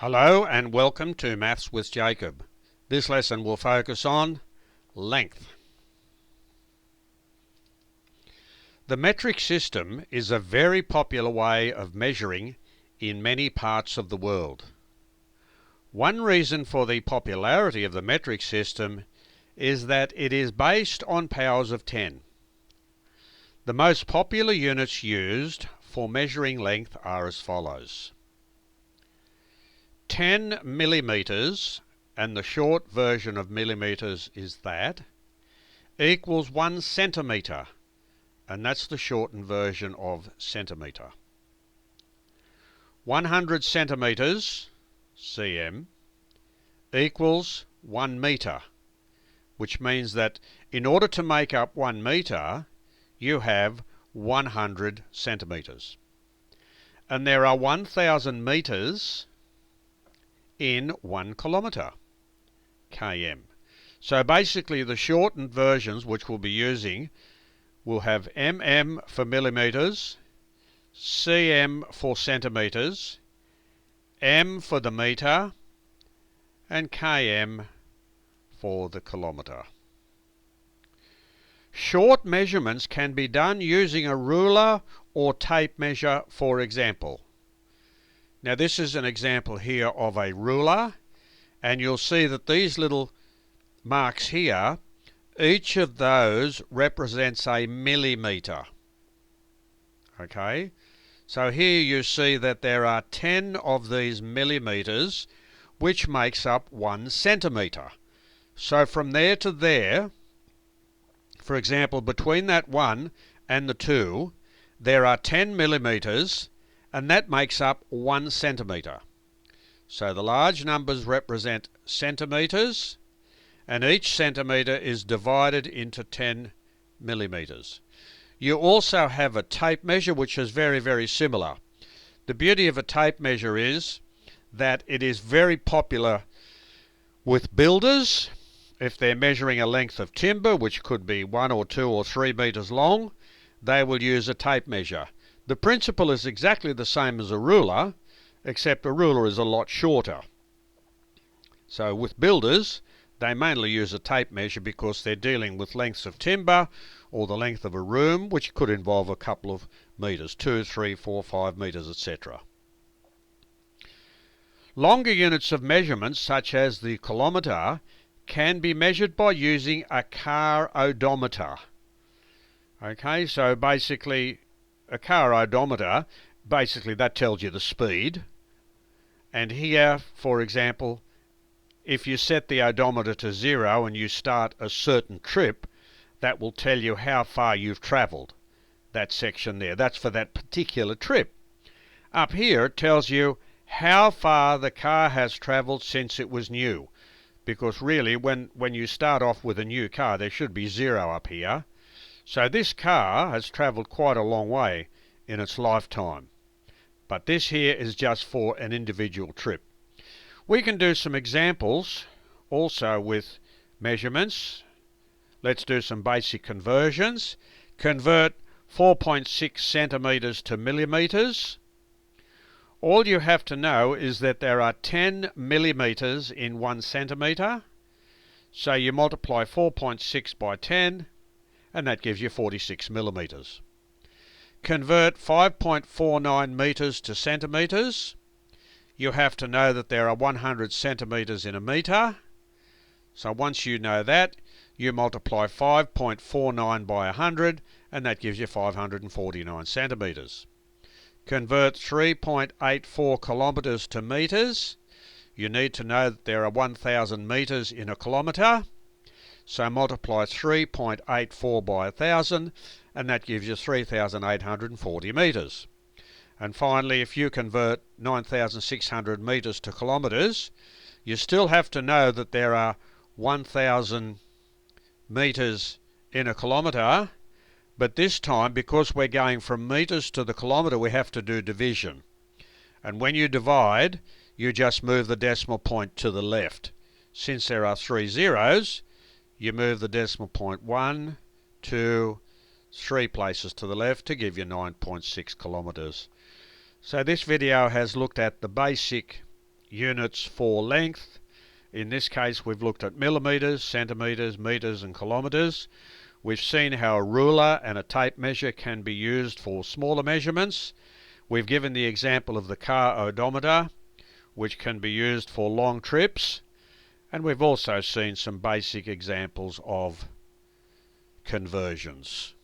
Hello and welcome to Maths with Jacob. This lesson will focus on length. The metric system is a very popular way of measuring in many parts of the world. One reason for the popularity of the metric system is that it is based on powers of 10. The most popular units used for measuring length are as follows. 10 millimeters, and the short version of millimeters is that, equals 1 centimeter, and that's the shortened version of centimeter. 100 centimeters, cm, equals 1 meter, which means that in order to make up 1 meter, you have 100 centimeters. And there are 1,000 meters in 1 kilometre, km. So basically the shortened versions which we'll be using will have mm for millimetres, cm for centimetres, m for the metre, and km for the kilometre. Short measurements can be done using a ruler or tape measure, for example. Now this is an example here of a ruler, and you'll see that these little marks here, each of those represents a millimetre. Okay, so here you see that there are 10 of these millimetres, which makes up 1 centimetre. So from there to there, for example, between that 1 and the 2, there are 10 millimetres, and that makes up 1 centimetre. So the large numbers represent centimetres, and each centimetre is divided into 10 millimetres. You also have a tape measure, which is very, very similar. The beauty of a tape measure is that it is very popular with builders. If they're measuring a length of timber, which could be 1 or 2 or 3 metres long, they will use a tape measure. The principle is exactly the same as a ruler, except a ruler is a lot shorter. So with builders, they mainly use a tape measure because they're dealing with lengths of timber or the length of a room, which could involve a couple of metres, 2, 3, 4, 5 metres, etc. Longer units of measurement, such as the kilometre, can be measured by using a car odometer. Okay, so basically a car odometer, basically that tells you the speed. And here, for example, if you set the odometer to 0 and you start a certain trip, that will tell you how far you've travelled. That section there, that's for that particular trip. Up here it tells you how far the car has travelled since it was new. Because really when you start off with a new car, there should be 0 up here. So this car has travelled quite a long way in its lifetime. But this here is just for an individual trip. We can do some examples also with measurements. Let's do some basic conversions. Convert 4.6 centimetres to millimetres. All you have to know is that there are 10 millimetres in 1 centimetre. So you multiply 4.6 by 10, and that gives you 46 millimetres. Convert 5.49 metres to centimetres. You have to know that there are 100 centimetres in a metre. So once you know that, you multiply 5.49 by 100, and that gives you 549 centimetres. Convert 3.84 kilometres to metres. You need to know that there are 1,000 metres in a kilometre. So multiply 3.84 by 1,000, and that gives you 3,840 metres. And finally, if you convert 9,600 metres to kilometres, you still have to know that there are 1,000 metres in a kilometre, but this time, because we're going from metres to the kilometre, we have to do division. And when you divide, you just move the decimal point to the left. Since there are 3 zeros, you move the decimal point 1, 2, 3 places to the left to give you 9.6 kilometres. So this video has looked at the basic units for length. In this case, we've looked at millimetres, centimetres, metres and kilometres. We've seen how a ruler and a tape measure can be used for smaller measurements. We've given the example of the car odometer, which can be used for long trips. And we've also seen some basic examples of conversions.